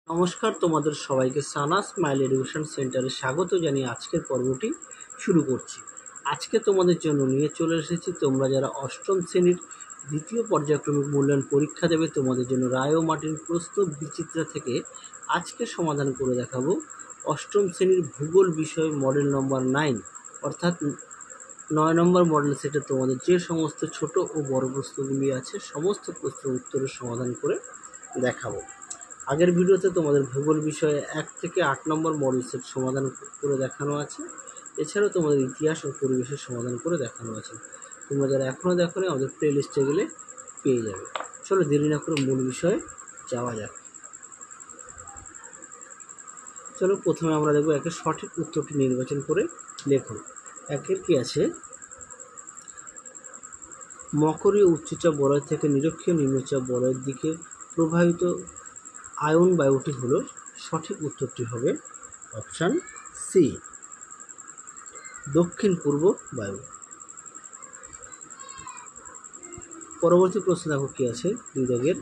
নমস্কার, তোমাদের সবাইকে সানা স্মাইল এডুকেশন সেন্টারে স্বাগত জানিয়ে আজকের পর্বটি শুরু করছি। আজকে তোমাদের জন্য নিয়ে চলে এসেছি তোমরা যারা অষ্টম শ্রেণীর দ্বিতীয় পর্যায়ক্রমিক মূল্যায়ন পরীক্ষা দেবে তোমাদের জন্য রায় ও মার্টিন প্রস্থ বিচিত্রা থেকে আজকে সমাধান করে দেখাবো অষ্টম শ্রেণীর ভূগোল বিষয় মডেল নম্বর 9 অর্থাৎ 9 নম্বর মডেল সেটে তোমাদের যে সমস্ত ছোট ও বড় প্রশ্নগুলি আছে সমস্ত প্রশ্নের উত্তরের সমাধান করে দেখাবো। আগের ভিডিওতে তোমাদের ভূগোল বিষয়ে 1 থেকে 8 নম্বর মডেল সেট সমাধান করে দেখানো আছে। এছাড়াও তোমাদের ইতিহাস ও পরিবেশের সমাধান করে দেখানো আছে। তোমরা যারা এখনও দেখোনি আমাদের প্লে লিস্টে গেলে পেয়ে যাবে। চলো দেরি না করে মূল বিষয়ে যাওয়া যাক। চলো প্রথমে আমরা দেখব একের সঠিক উত্তরটি নির্বাচন করে লেখো। একের কি আছে, মকরীয় উচ্চচাপ বলয় থেকে নিরক্ষীয় নিম্নচাপ বলয়ের দিকে প্রবাহিত আয়ন বায়ুটি হলো, সঠিক উত্তরটি হবে অপশান সি, দক্ষিণ পূর্ব বায়ু। পরবর্তী প্রশ্ন দেখো কি আছে, দুই দাগের,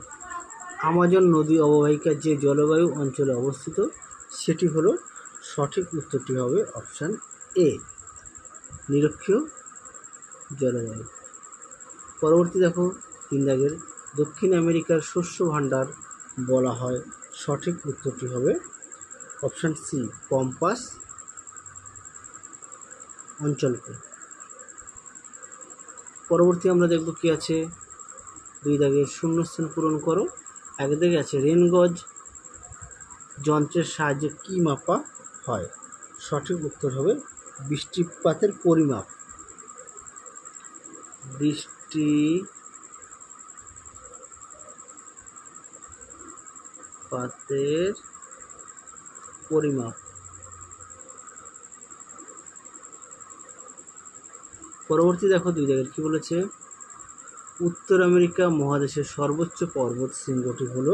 আমাজন নদী অববাহিকা যে জলবায়ু অঞ্চলে অবস্থিত সেটি হলো, সঠিক উত্তরটি হবে অপশান এ, নিরক্ষীয় জলবায়ু। পরবর্তী দেখো তিন দাগের, দক্ষিণ আমেরিকার শস্য ভাণ্ডার বলা হয়, সঠিক উত্তরটি হবে অপশান সি, পম্পাস অঞ্চলকে। পরবর্তী আমরা দেখব কি আছে, দুই দাগের শূন্যস্থান পূরণ করো। এক দাগে আছে রেনগজ যন্ত্রের সাহায্যে কি মাপা হয়, সঠিক উত্তর হবে বৃষ্টিপাতের পরিমাপ, বৃষ্টিপাতের পরিমাপ। পরবর্তী দেখো দুই দাগের কি বলেছে, উত্তর আমেরিকা মহাদেশের সর্বোচ্চ পর্বত শৃঙ্গটি হলো,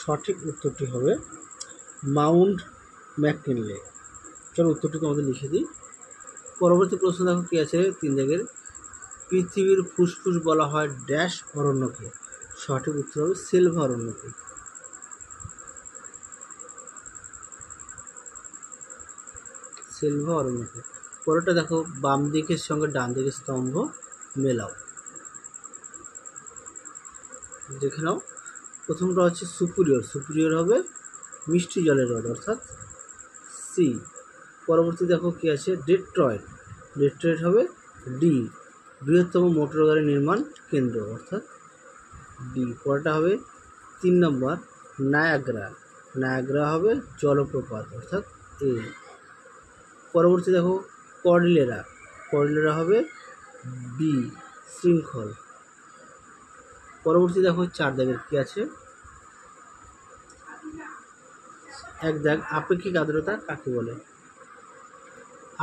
সঠিক উত্তরটি হবে মাউন্ট ম্যাককিনলে। চলো উত্তরটি তোমাদের লিখে দিই। পরবর্তী প্রশ্ন দেখো কি আছে, তিন দাগের, পৃথিবীর ফুসফুস বলা হয় ড্যাশ অরণ্যকে, সঠিক উত্তর হবে সিলভা অরণ্যকে। সিলভা অরণ্যকে। পরেরটা দেখো, বাম দিকের সঙ্গে ডান দিকের স্তম্ভ মেলাও। দেখে নাও, প্রথমটা হচ্ছে সুপিরিয়র হবে মিষ্টি জলের হ্রদ অর্থাৎ সি। পরবর্তী দেখো কি আছে, ডেট্রয়েট হবে ডি, বৃহত্তম মোটর গাড়ি নির্মাণ কেন্দ্র অর্থাৎ ডি। পরেরটা হবে 3 নম্বর, নায়াগ্রা হবে জলপ্রপাত অর্থাৎ এ। পরবর্তী দেখো কর্ডিলেরা হবে বি, শৃঙ্খল। পরবর্তী দেখো 4 দাগের কি আছে, এক দাগ, আপেক্ষিক আর্দ্রতা কাকে বলে।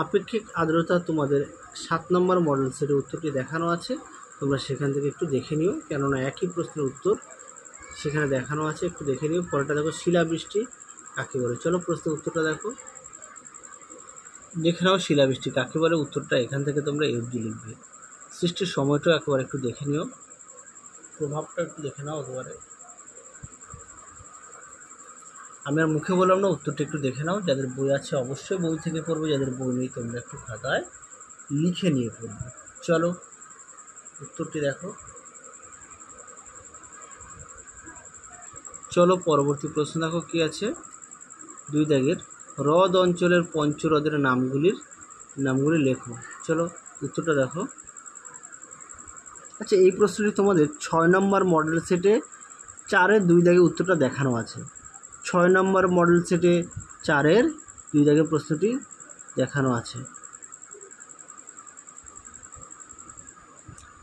আপেক্ষিক আর্দ্রতা তোমাদের 7 নম্বর মডেল সেটের উত্তরটি দেখানো আছে, তোমরা সেখান থেকে একটু দেখে নিও, কেননা একই প্রশ্নের উত্তর সেখানে দেখানো আছে, একটু দেখে নিও। পরেরটা দেখো, শিলাবৃষ্টি কাকে বলে। চলো প্রশ্নের উত্তরটা দেখো, দেখে নাও শিলাবৃষ্টি কাকে বলে, উত্তরটা এখান থেকে তোমরা এফডি লিখবে। সৃষ্টির সময়টাও একেবারে একটু দেখে নিও, প্রভাবটা একটু দেখে নাও একেবারে। আমি আর মুখে বললাম না, উত্তরটা একটু দেখে নাও। যাদের বই আছে অবশ্যই বই থেকে পড়বে, যাদের বই নেই তোমরা একটু খাতায় লিখে নিয়ে পড়বে। চলো উত্তরটি দেখো। চলো পরবর্তী প্রশ্ন দেখো কি আছে, দুই দাগের, হ্রদ অঞ্চলের পঞ্চহ্রদের নামগুলি লেখো। চলো উত্তরটা দেখো। আচ্ছা, এই প্রশ্নটি তোমাদের 6 নম্বর মডেল সেটে 4-এর 2 দাগে উত্তরটা দেখানো আছে। 6 নম্বর মডেল সেটে 4-এর 2 দাগে প্রশ্নটি দেখানো আছে।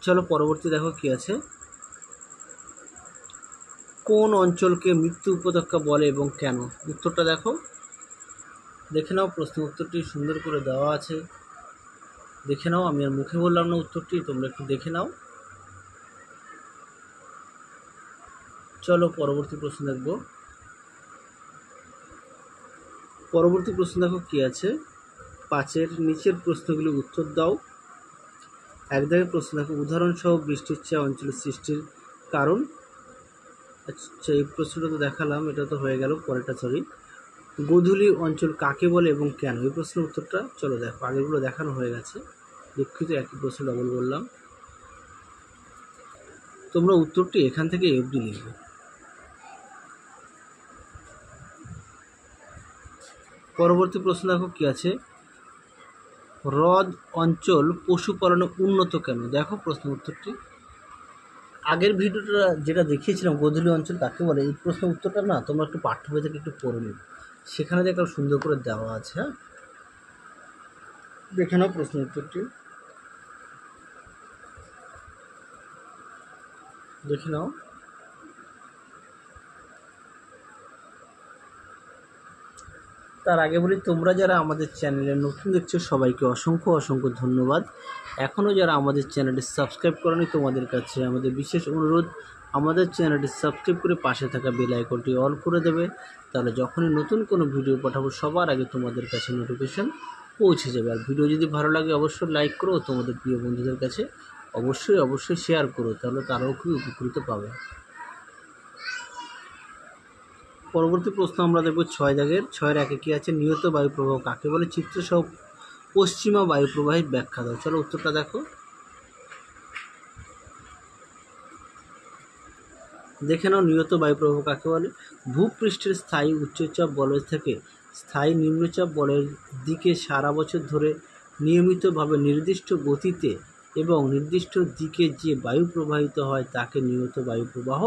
চলো পরবর্তী দেখো কি আছে, কোন অঞ্চলকে মৃত্যু উপত্যকা বলে এবং কেন, উত্তরটা দেখো। দেখে নাও, প্রশ্ন উত্তরটি সুন্দর করে দেওয়া আছে, দেখে নাও। আমি আর মুখে বললাম না উত্তরটি, তোমরা একটু দেখে নাও। চলো পরবর্তী প্রশ্ন দেখব। পরবর্তী প্রশ্ন দেখো কি আছে, 5-এর নিচের প্রশ্নগুলি উত্তর দাও। এক দাগের প্রশ্ন দেখো, উদাহরণসহ বৃষ্টির চেয়ে অঞ্চলের সৃষ্টির কারণ। আচ্ছা, এই প্রশ্নটা তো দেখালাম, এটা তো হয়ে গেল। পরেরটা সরি, গোধূলি অঞ্চল কাকে বলে এবং কেন? এই প্রশ্নের উত্তরটা চলো দেখো, আগেরগুলো দেখানো হয়ে গেছে, দুঃখিত একই প্রশ্ন ডবল বললাম। তোমরা উত্তরটি এখান থেকে এফডি লিখবে। পরবর্তী প্রশ্ন দেখো কি আছে, হ্রদ অঞ্চল পশুপালনে উন্নত কেন? দেখো প্রশ্ন উত্তরটি, আগের ভিডিওটা যেটা দেখিয়েছিলাম গোধূলি অঞ্চল কাকে বলে, এই প্রশ্নের উত্তরটা না তোমরা একটু পাঠ্য বই থেকে একটু পড়ে নিও, সেখানে দেখো সুন্দর করে দেওয়া আছে। হ্যাঁ, দেখে নাও প্রশ্ন উত্তরটি, দেখে নাও। তার আগে বলি, তোমরা যারা আমাদের চ্যানেলে নতুন দেখছো সবাইকে অসংখ্য অসংখ্য ধন্যবাদ। এখনও যারা আমাদের চ্যানেলটি সাবস্ক্রাইব করেনি, তোমাদের কাছে আমাদের বিশেষ অনুরোধ, আমাদের চ্যানেলটি সাবস্ক্রাইব করে পাশে থাকা বেল আইকনটি অল করে দেবে, তাহলে যখনই নতুন কোনো ভিডিও পাঠাবো সবার আগে তোমাদের কাছে নোটিফিকেশান পৌঁছে যাবে। আর ভিডিও যদি ভালো লাগে অবশ্যই লাইক করো, তোমাদের প্রিয় বন্ধুদের কাছে অবশ্যই শেয়ার করো, তাহলে তারাও খুবই উপকৃত পাবে। পরবর্তী প্রশ্ন আমরা দেখব 6 দাগের। 6-এর 1-এ কী আছে, নিয়ত বায়ুপ্রবাহ কাকে বলে? চিত্রসহ পশ্চিমা বায়ুপ্রবাহের ব্যাখ্যা দাও। চলো উত্তরটা দেখো, দেখে নাও। নিয়ত বায়ুপ্রবাহ কাকে বলে? ভূপৃষ্ঠের স্থায়ী উচ্চচাপ বলয় থেকে স্থায়ী নিম্নচাপ বলয়ের দিকে সারা বছর ধরে নিয়মিতভাবে নির্দিষ্ট গতিতে এবং নির্দিষ্ট দিকে যে বায়ু প্রবাহিত হয় তাকে নিয়ত বায়ুপ্রবাহ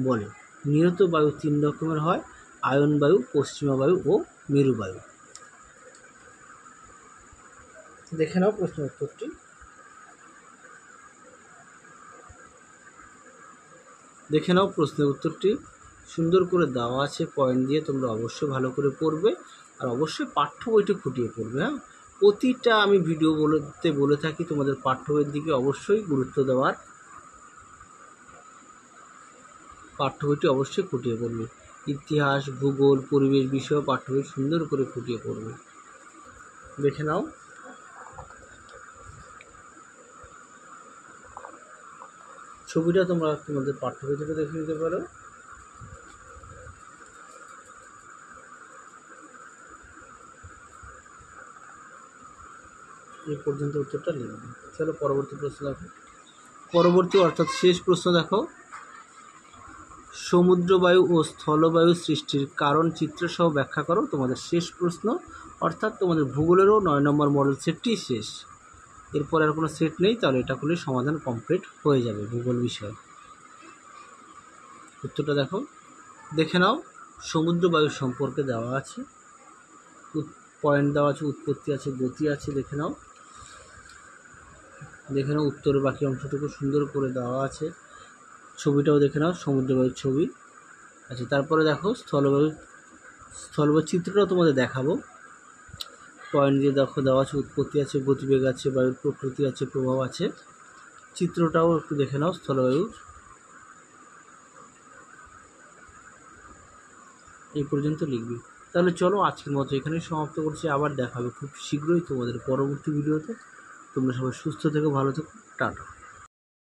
বলে। নিয়ত বায়ু 3 রকমের হয়, আয়ন বায়ু, পশ্চিমা বায়ু ও মেরু বায়ু। দেখে নাও প্রশ্ন উত্তরটি, দেখে নাও প্রশ্নের উত্তরটি সুন্দর করে দেওয়া আছে পয়েন্ট দিয়ে, তোমরা অবশ্যই ভালো করে পড়বে আর অবশ্যই পাঠ্য বইটি খুঁটিয়ে পড়বে। হ্যাঁ, প্রতিটা আমি ভিডিও বলে থাকি তোমাদের পাঠ্য বইয়ের দিকে অবশ্যই গুরুত্ব দেওয়ার, পাঠ্য বইটি অবশ্যই খুঁটিয়ে পড়বে। ইতিহাস, ভূগোল, পরিবেশ বিষয় পাঠ্য বই সুন্দর করে খুঁটিয়ে পড়বে। দেখে নাও, ছবিটা তোমরা তোমাদের পাঠ্য বই থেকে দেখে নিতে পারো। এই পর্যন্ত উত্তরটা লিখবে। চলো পরবর্তী প্রশ্ন দেখো, পরবর্তী অর্থাৎ শেষ প্রশ্ন দেখো, সমুদ্রবায়ু ও স্থলবায়ু সৃষ্টির কারণ চিত্রসহ ব্যাখ্যা করো। তোমাদের শেষ প্রশ্ন, অর্থাৎ তোমাদের ভূগোলেরও 9 নম্বর মডেল সেটটি শেষ, এরপর আর কোনো সেট নেই, তাহলে এটা করলে সমাধান কমপ্লিট হয়ে যাবে ভূগোল বিষয়। উত্তরটা দেখো, দেখে নাও। সমুদ্রবায়ু সম্পর্কে দেওয়া আছে, পয়েন্ট দেওয়া আছে, উৎপত্তি আছে, গতি আছে। দেখে নাও, দেখে নাও উত্তরের বাকি অংশটুকু সুন্দর করে দেওয়া আছে, ছবিটাও দেখে নাও, সমুদ্রবায়ুর ছবি। আচ্ছা, তারপরে দেখো স্থলবায়ু চিত্রটাও তোমাদের দেখাবো, পয়েন্ট দিয়ে দেখো দেওয়া আছে, উৎপত্তি আছে, গতিবেগ আছে, বায়ুর প্রকৃতি আছে, প্রভাব আছে। চিত্রটাও একটু দেখে নাও স্থলবায়ুর। এই পর্যন্ত লিখবি। তাহলে চলো আজকের মতো এখানেই সমাপ্ত করছি, আবার দেখা হবে খুব শীঘ্রই তোমাদের পরবর্তী ভিডিওতে। তোমরা সবাই সুস্থ থেকো, ভালো থেকো, টাটা।